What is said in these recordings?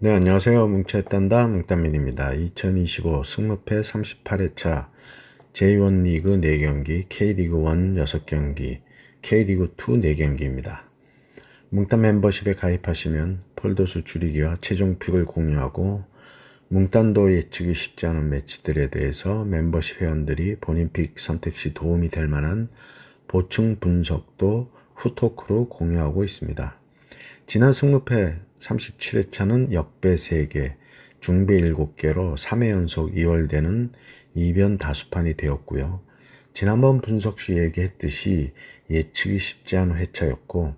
네, 안녕하세요. 뭉쳐의 단다 뭉딴민입니다. 2025 승무패 38회차 J1 리그 4경기, K리그 1 6경기, K리그 2 4경기입니다. 뭉딴 멤버십에 가입하시면 폴더수 줄이기와 최종 픽을 공유하고 뭉딴도 예측이 쉽지 않은 매치들에 대해서 멤버십 회원들이 본인 픽 선택 시 도움이 될 만한 보충 분석도 후토크로 공유하고 있습니다. 지난 승무패 37회차는 역배 3개, 중배 7개로 3회 연속 2월되는 이변 다수판이 되었고요. 지난번 분석 시 얘기했듯이 예측이 쉽지 않은 회차였고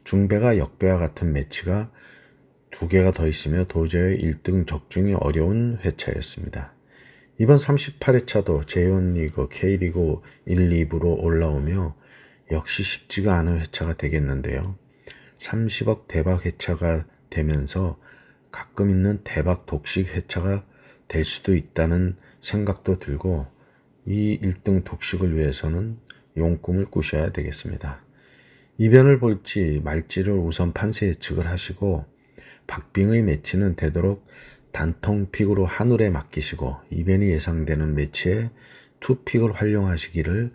중배가 역배와 같은 매치가 2개가 더 있으며 도저히 1등 적중이 어려운 회차였습니다. 이번 38회차도 J1 리그, K리그 1, 2부로 올라오며 역시 쉽지가 않은 회차가 되겠는데요. 30억 대박 회차가 되면서 가끔 있는 대박 독식 회차가 될 수도 있다는 생각도 들고 이 1등 독식을 위해서는 용꿈을 꾸셔야 되겠습니다. 이변을 볼지 말지를 우선 판세 예측을 하시고 박빙의 매치는 되도록 단통 픽으로 한울에 맡기시고 이변이 예상되는 매치에 투픽을 활용하시기를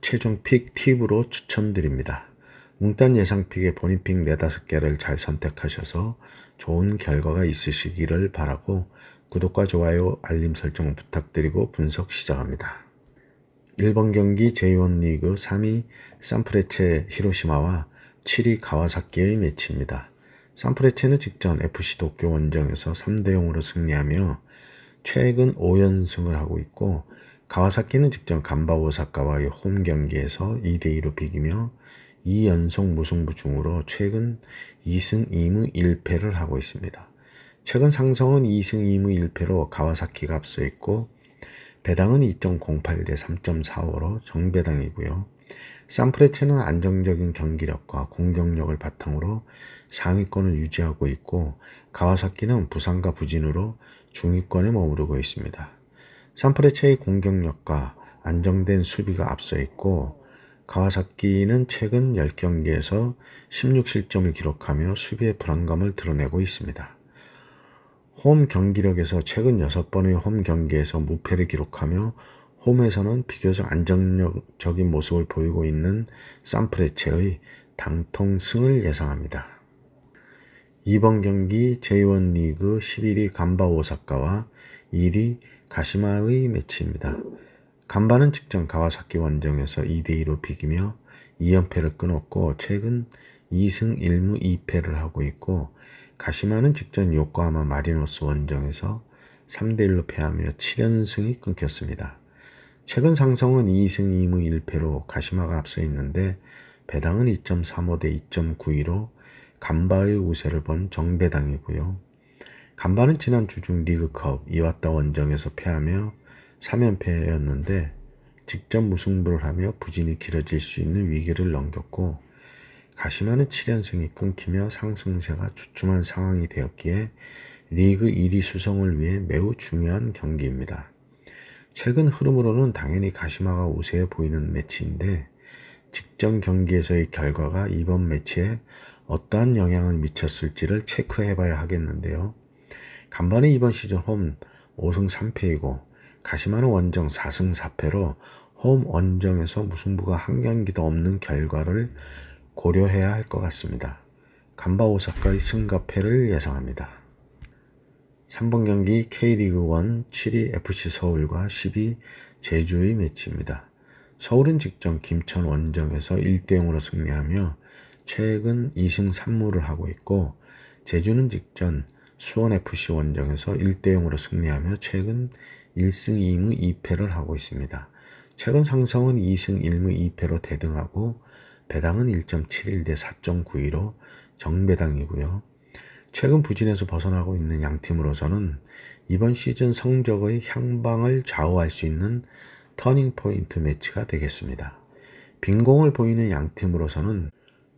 최종 픽 팁으로 추천드립니다. 뭉딴 예상픽에 본인 픽 4-5개를 잘 선택하셔서 좋은 결과가 있으시기를 바라고 구독과 좋아요, 알림 설정 부탁드리고 분석 시작합니다. 1번 경기 J1 리그 3위 산프레체 히로시마와 7위 가와사키의 매치입니다. 산프레체는 직전 FC 도쿄 원정에서 3대0으로 승리하며 최근 5연승을 하고 있고 가와사키는 직전 간바 오사카와의 홈 경기에서 2대2로 비기며 2연속 무승부 중으로 최근 2승 2무 1패를 하고 있습니다. 최근 상성은 2승 2무 1패로 가와사키가 앞서 있고 배당은 2.08 대 3.45로 정배당이고요. 산프레체는 안정적인 경기력과 공격력을 바탕으로 상위권을 유지하고 있고 가와사키는 부상과 부진으로 중위권에 머무르고 있습니다. 산프레체의 공격력과 안정된 수비가 앞서 있고 가와사키는 최근 10경기에서 16실점을 기록하며 수비의 불안감을 드러내고 있습니다. 홈 경기력에서 최근 6번의 홈 경기에서 무패를 기록하며 홈에서는 비교적 안정적인 모습을 보이고 있는 산프레체의 당통승을 예상합니다. 2번 경기 J1 리그 11위 간바 오사카와 1위 가시마의 매치입니다. 간바는 직전 가와사키 원정에서 2대2로 비기며 2연패를 끊었고 최근 2승 1무 2패를 하고 있고 가시마는 직전 요코하마 마리노스 원정에서 3대1로 패하며 7연승이 끊겼습니다. 최근 상성은 2승 2무 1패로 가시마가 앞서 있는데 배당은 2.35 대 2.92로 간바의 우세를 본 정배당이고요. 간바는 지난 주중 리그컵 이와타 원정에서 패하며 3연패였는데 직전 무승부를 하며 부진이 길어질 수 있는 위기를 넘겼고 가시마는 7연승이 끊기며 상승세가 주춤한 상황이 되었기에 리그 1위 수성을 위해 매우 중요한 경기입니다. 최근 흐름으로는 당연히 가시마가 우세해 보이는 매치인데 직전 경기에서의 결과가 이번 매치에 어떠한 영향을 미쳤을지를 체크해봐야 하겠는데요. 간바는 이번 시즌 홈 5승 3패이고 가시마는 원정 4승 4패로 홈 원정에서 무승부가 한 경기도 없는 결과를 고려해야 할 것 같습니다. 간바 오사카의 승과 패를 예상합니다. 3번 경기 K리그 1 7위 FC 서울과 10위 제주의 매치입니다. 서울은 직전 김천 원정에서 1대0으로 승리하며 최근 2승 3무를 하고 있고 제주는 직전 수원FC 원정에서 1대0으로 승리하며 최근 1승 2무 2패를 하고 있습니다. 최근 상성은 2승 1무 2패로 대등하고 배당은 1.71 대 4.92로 정배당이고요. 최근 부진에서 벗어나고 있는 양팀으로서는 이번 시즌 성적의 향방을 좌우할 수 있는 터닝포인트 매치가 되겠습니다. 빈공을 보이는 양팀으로서는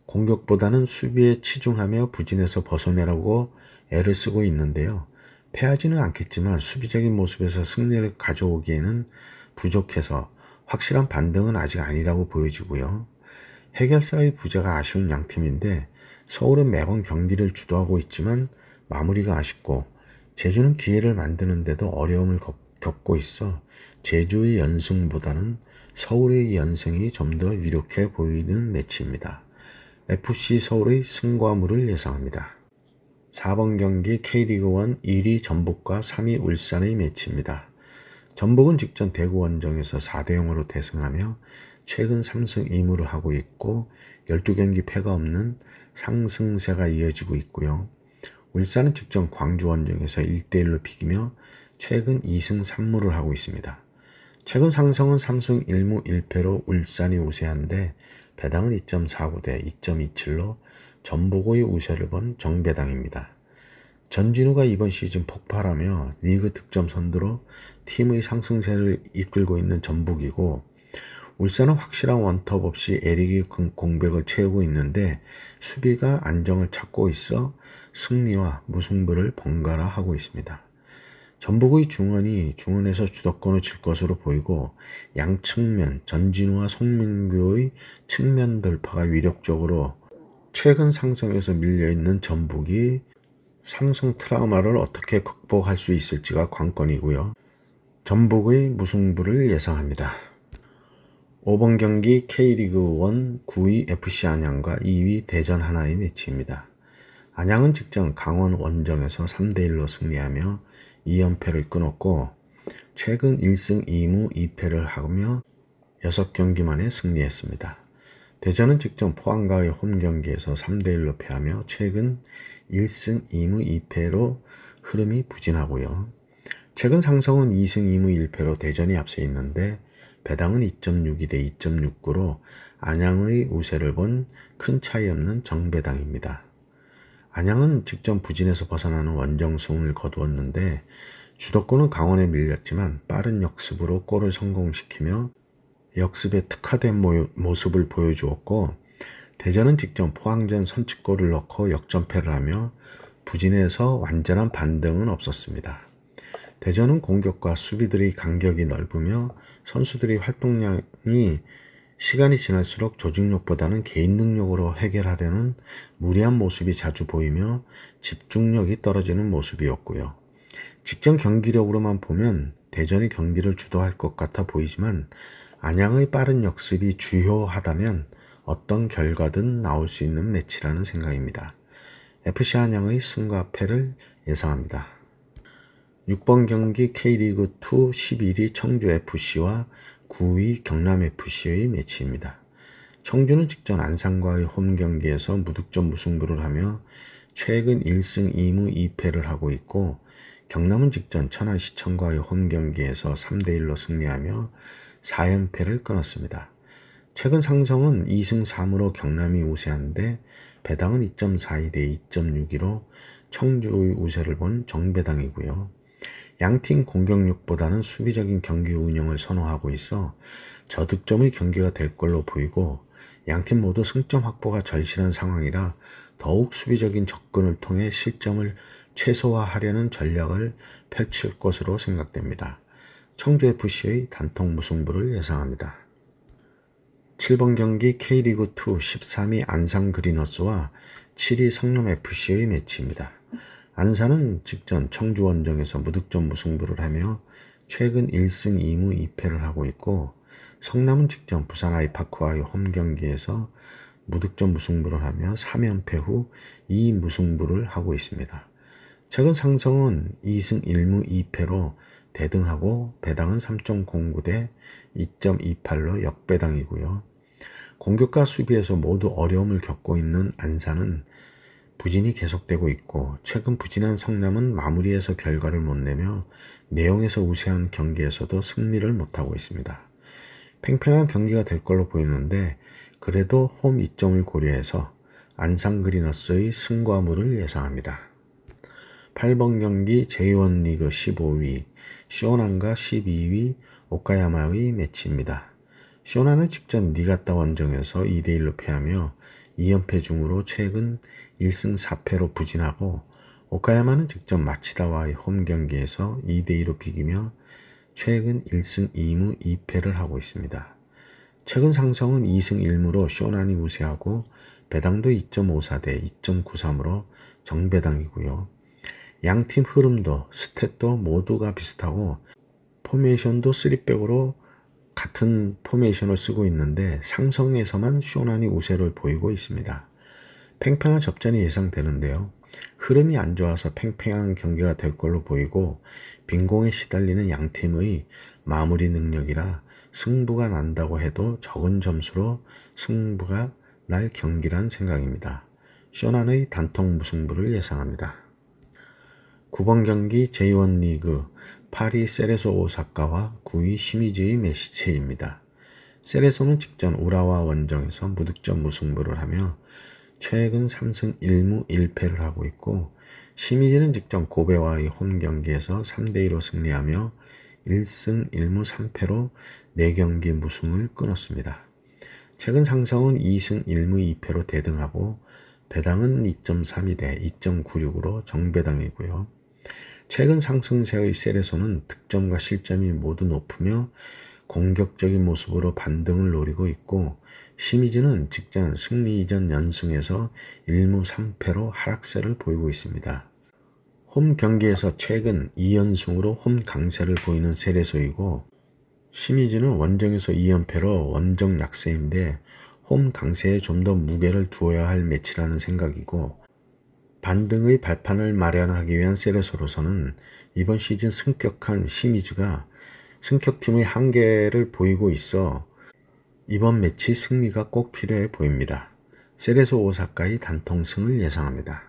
공격보다는 수비에 치중하며 부진에서 벗어내려고 애를 쓰고 있는데요. 패하지는 않겠지만 수비적인 모습에서 승리를 가져오기에는 부족해서 확실한 반등은 아직 아니라고 보여지고요. 해결사의 부재가 아쉬운 양팀인데 서울은 매번 경기를 주도하고 있지만 마무리가 아쉽고 제주는 기회를 만드는데도 어려움을 겪고 있어 제주의 연승보다는 서울의 연승이 좀 더 유력해 보이는 매치입니다. FC 서울의 승과물을 예상합니다. 4번 경기 K리그1 1위 전북과 3위 울산의 매치입니다. 전북은 직전 대구 원정에서 4대0으로 대승하며 최근 3승 2무를 하고 있고 12경기 패가 없는 상승세가 이어지고 있고요. 울산은 직전 광주 원정에서 1대1로 비기며 최근 2승 3무를 하고 있습니다. 최근 상승은 3승 1무 1패로 울산이 우세한데 배당은 2.49대 2.27로 전북의 우세를 본 정배당입니다. 전진우가 이번 시즌 폭발하며 리그 득점 선두로 팀의 상승세를 이끌고 있는 전북이고 울산은 확실한 원톱 없이 에릭이 공백을 채우고 있는데 수비가 안정을 찾고 있어 승리와 무승부를 번갈아 하고 있습니다. 전북의 중원에서 주도권을 질 것으로 보이고 양측면 전진우와 송민규의 측면 돌파가 위력적으로 최근 상승에서 밀려있는 전북이 상승 트라우마를 어떻게 극복할 수 있을지가 관건이고요. 전북의 무승부를 예상합니다. 5번 경기 K리그1 9위 FC 안양과 2위 대전 하나의 매치입니다. 안양은 직전 강원 원정에서 3대1로 승리하며 2연패를 끊었고 최근 1승 2무 2패를 하며 6경기 만에 승리했습니다. 대전은 직전 포항과의 홈경기에서 3대1로 패하며 최근 1승 2무 2패로 흐름이 부진하고요. 최근 상승은 2승 2무 1패로 대전이 앞서 있는데 배당은 2.62대 2.69로 안양의 우세를 본 큰 차이 없는 정배당입니다. 안양은 직전 부진에서 벗어나는 원정승을 거두었는데 주도권은 강원에 밀렸지만 빠른 역습으로 골을 성공시키며 역습에 특화된 모습을 보여주었고 대전은 직전 포항전 선취골을 넣고 역전패를 하며 부진에서 완전한 반등은 없었습니다. 대전은 공격과 수비들의 간격이 넓으며 선수들의 활동량이 시간이 지날수록 조직력보다는 개인 능력으로 해결하려는 무리한 모습이 자주 보이며 집중력이 떨어지는 모습이었고요. 직전 경기력으로만 보면 대전이 경기를 주도할 것 같아 보이지만 안양의 빠른 역습이 주요하다면 어떤 결과든 나올 수 있는 매치라는 생각입니다. FC 안양의 승과 패를 예상합니다. 6번 경기 K리그2 11위 청주FC와 9위 경남FC의 매치입니다. 청주는 직전 안산과의 홈경기에서 무득점 무승부를 하며 최근 1승 2무 2패를 하고 있고 경남은 직전 천안시청과의 홈경기에서 3대1로 승리하며 4연패를 끊었습니다. 최근 상승은 2승 3무로 경남이 우세한데 배당은 2.42대 2.62로 청주의 우세를 본 정배당이고요. 양팀 공격력보다는 수비적인 경기 운영을 선호하고 있어 저득점의 경기가 될 걸로 보이고 양팀 모두 승점 확보가 절실한 상황이라 더욱 수비적인 접근을 통해 실점을 최소화하려는 전략을 펼칠 것으로 생각됩니다. 청주FC의 단통 무승부를 예상합니다. 7번 경기 K리그2 13위 안산 그리너스와 7위 성남FC의 매치입니다. 안산은 직전 청주 원정에서 무득점 무승부를 하며 최근 1승 2무 2패를 하고 있고 성남은 직전 부산 아이파크와의 홈경기에서 무득점 무승부를 하며 3연패 후 2무승부를 하고 있습니다. 최근 상승은 2승 1무 2패로 대등하고 배당은 3.09대 2.28로 역배당이고요. 공격과 수비에서 모두 어려움을 겪고 있는 안산은 부진이 계속되고 있고 최근 부진한 성남은 마무리에서 결과를 못 내며 내용에서 우세한 경기에서도 승리를 못하고 있습니다. 팽팽한 경기가 될 걸로 보이는데 그래도 홈 이점을 고려해서 안산 그리너스의 승과 무를 예상합니다. 8번 경기 J1 리그 15위 쇼난과 12위 오카야마의 매치입니다. 쇼난은 직전 니가타 원정에서 2대1로 패하며 2연패 중으로 최근 1승 4패로 부진하고 오카야마는 직전 마치다와의 홈경기에서 2대2로 비기며 최근 1승 2무 2패를 하고 있습니다. 최근 상승은 2승 1무로 쇼난이 우세하고 배당도 2.54대 2.93으로 정배당이고요. 양팀 흐름도 스탯도 모두가 비슷하고 포메이션도 3백으로 같은 포메이션을 쓰고 있는데 상성에서만 쇼난이 우세를 보이고 있습니다. 팽팽한 접전이 예상되는데요. 흐름이 안 좋아서 팽팽한 경기가 될 걸로 보이고 빈공에 시달리는 양팀의 마무리 능력이라 승부가 난다고 해도 적은 점수로 승부가 날 경기란 생각입니다. 쇼난의 단통 무승부를 예상합니다. 9번 경기 J1 리그 8위 세레소 오사카와 9위 시미즈의 매치입니다. 세레소는 직전 우라와 원정에서 무득점 무승부를 하며 최근 3승 1무 1패를 하고 있고 시미즈는 직전 고베와의 홈경기에서 3대2로 승리하며 1승 1무 3패로 4경기 무승을 끊었습니다. 최근 상성은 2승 1무 2패로 대등하고 배당은 2.32대 2.96으로 정배당이고요. 최근 상승세의 세레소는 득점과 실점이 모두 높으며 공격적인 모습으로 반등을 노리고 있고 시미즈는 직전 승리 이전 연승에서 1무 3패로 하락세를 보이고 있습니다. 홈 경기에서 최근 2연승으로 홈 강세를 보이는 세레소이고 시미즈는 원정에서 2연패로 원정 약세인데 홈 강세에 좀 더 무게를 두어야 할 매치라는 생각이고 반등의 발판을 마련하기 위한 세레소로서는 이번 시즌 승격한 시미즈가 승격팀의 한계를 보이고 있어 이번 매치 승리가 꼭 필요해 보입니다. 세레소 오사카의 단통승을 예상합니다.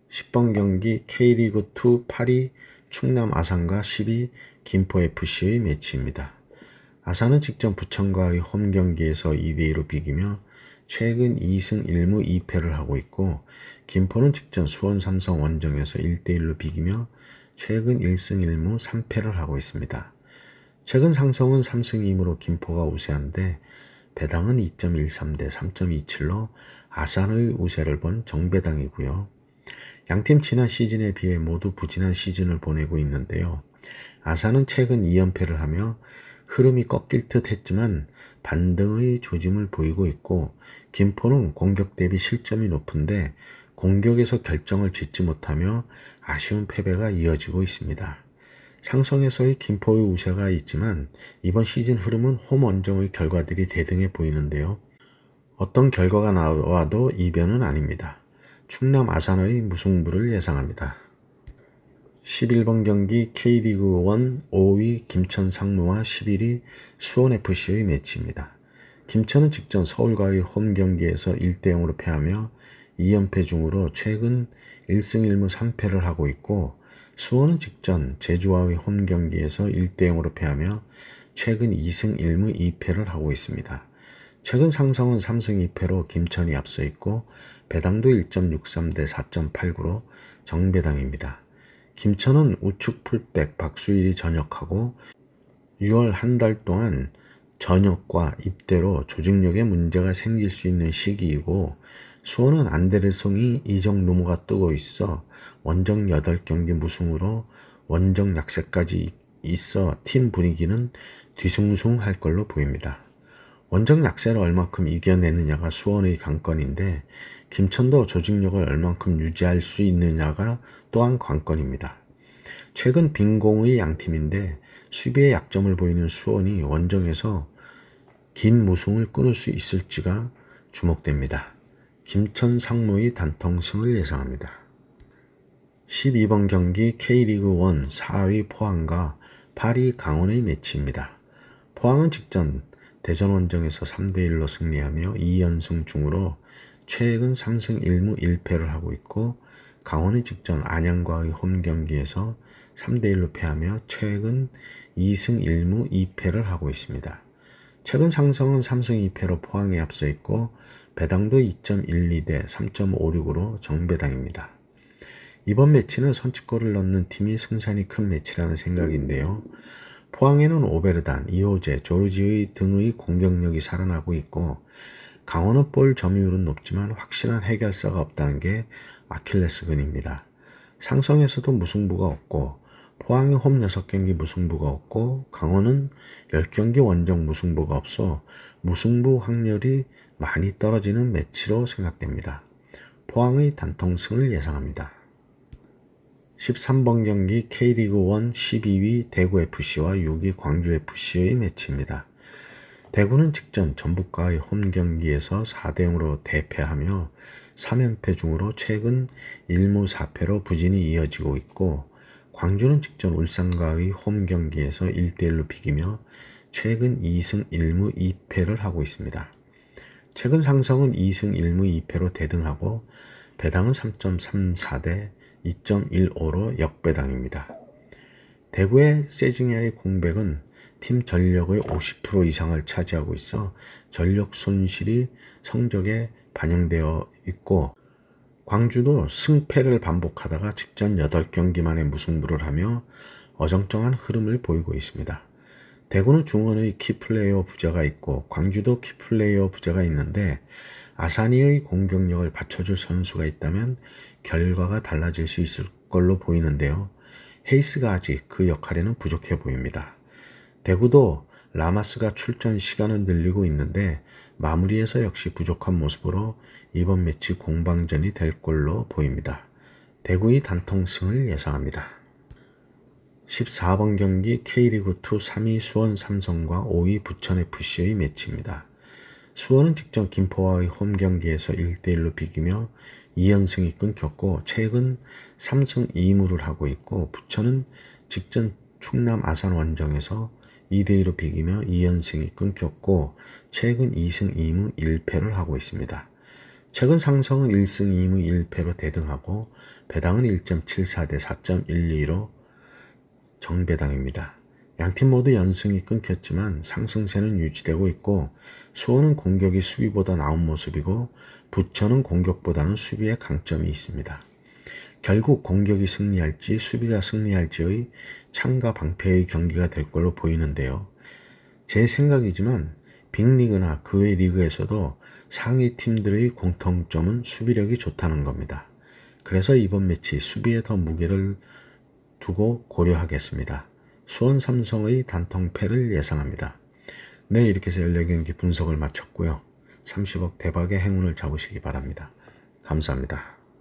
10번 경기 K리그2 8위 충남 아산과 10위 김포FC의 매치입니다. 아산은 직전 부천과의 홈경기에서 2대2로 비기며 최근 2승 1무 2패를 하고 있고 김포는 직전 수원 삼성 원정에서 1대1로 비기며 최근 1승 1무 3패를 하고 있습니다. 최근 상성은 3승 2무로 김포가 우세한데 배당은 2.13대 3.27로 아산의 우세를 본 정배당이고요. 양팀 지난 시즌에 비해 모두 부진한 시즌을 보내고 있는데요. 아산은 최근 2연패를 하며 흐름이 꺾일 듯 했지만 반등의 조짐을 보이고 있고 김포는 공격 대비 실점이 높은데 공격에서 결정을 짓지 못하며 아쉬운 패배가 이어지고 있습니다. 상성에서의 김포의 우세가 있지만 이번 시즌 흐름은 홈 원정의 결과들이 대등해 보이는데요. 어떤 결과가 나와도 이변은 아닙니다. 충남 아산의 무승부를 예상합니다. 11번 경기 K리그1 5위 김천 상무와 11위 수원FC의 매치입니다. 김천은 직전 서울과의 홈경기에서 1대0으로 패하며 2연패 중으로 최근 1승 1무 3패를 하고 있고 수원은 직전 제주와의 홈경기에서 1대0으로 패하며 최근 2승 1무 2패를 하고 있습니다. 최근 상성은 3승 2패로 김천이 앞서 있고 배당도 1.63대 4.89로 정배당입니다. 김천은 우측 풀백 박수일이 전역하고 6월 한 달 동안 전역과 입대로 조직력에 문제가 생길 수 있는 시기이고 수원은 안데르송이 이적 루머가 뜨고 있어 원정 8경기 무승으로 원정 약세까지 있어 팀 분위기는 뒤숭숭할 걸로 보입니다. 원정 약세를 얼만큼 이겨내느냐가 수원의 관건인데 김천도 조직력을 얼만큼 유지할 수 있느냐가 또한 관건입니다. 최근 빈공의 양팀인데 수비에 약점을 보이는 수원이 원정에서 긴 무승을 끊을 수 있을지가 주목됩니다. 김천 상무의 단통승을 예상합니다. 12번 경기 K리그1 4위 포항과 8위 강원의 매치입니다. 포항은 직전 대전 원정에서 3대1로 승리하며 2연승 중으로 최근 3승 1무 1패를 하고 있고 강원은 직전 안양과의 홈경기에서 3대1로 패하며 최근 2승 1무 2패를 하고 있습니다. 최근 상성은 3승 2패로 포항에 앞서 있고 배당도 2.12대 3.56으로 정배당입니다. 이번 매치는 선취골을 넣는 팀이 승산이 큰 매치라는 생각인데요. 포항에는 오베르단, 이호재, 조르지의 등의 공격력이 살아나고 있고 강원은 볼 점유율은 높지만 확실한 해결사가 없다는 게 아킬레스건입니다. 상성에서도 무승부가 없고 포항의 홈 6경기 무승부가 없고 강원은 10경기 원정 무승부가 없어 무승부 확률이 많이 떨어지는 매치로 생각됩니다. 포항의 단통승을 예상합니다. 13번 경기 K리그1 12위 대구FC와 6위 광주FC의 매치입니다. 대구는 직전 전북과의 홈경기에서 4대0으로 대패하며 3연패 중으로 최근 1무 4패로 부진이 이어지고 있고, 광주는 직전 울산과의 홈경기에서 1대1로 비기며 최근 2승 1무 2패를 하고 있습니다. 최근 상성은 2승 1무 2패로 대등하고 배당은 3.34대 2.15로 역배당입니다. 대구의 세징야의 공백은 팀 전력의 50% 이상을 차지하고 있어 전력 손실이 성적에 반영되어 있고, 광주도 승패를 반복하다가 직전 8경기 만에 무승부를 하며 어정쩡한 흐름을 보이고 있습니다. 대구는 중원의 키플레이어 부재가 있고 광주도 키플레이어 부재가 있는데, 아사니의 공격력을 받쳐줄 선수가 있다면 결과가 달라질 수 있을 걸로 보이는데요. 헤이스가 아직 그 역할에는 부족해 보입니다. 대구도 라마스가 출전 시간을 늘리고 있는데 마무리에서 역시 부족한 모습으로 이번 매치 공방전이 될 걸로 보입니다. 대구의 단통승을 예상합니다. 14번 경기 K리그2 3위 수원 삼성과 5위 부천FC의 매치입니다. 수원은 직전 김포와의 홈경기에서 1대1로 비기며 2연승이 끊겼고 최근 3승 2무를 하고 있고, 부천은 직전 충남 아산 원정에서 2대2로 비기며 2연승이 끊겼고 최근 2승 2무 1패를 하고 있습니다. 최근 상성은 1승 2무 1패로 대등하고 배당은 1.74대 4.12로 정배당입니다. 양팀 모두 연승이 끊겼지만 상승세는 유지되고 있고, 수원은 공격이 수비보다 나은 모습이고 부천은 공격보다는 수비에 강점이 있습니다. 결국 공격이 승리할지 수비가 승리할지의 창과 방패의 경기가 될 걸로 보이는데요. 제 생각이지만 빅리그나 그 외 리그에서도 상위 팀들의 공통점은 수비력이 좋다는 겁니다. 그래서 이번 매치 수비에 더 무게를 두고 고려하겠습니다. 수원 삼성의 단통패를 예상합니다. 네, 이렇게 해서 14경기 분석을 마쳤고요. 30억 대박의 행운을 잡으시기 바랍니다. 감사합니다.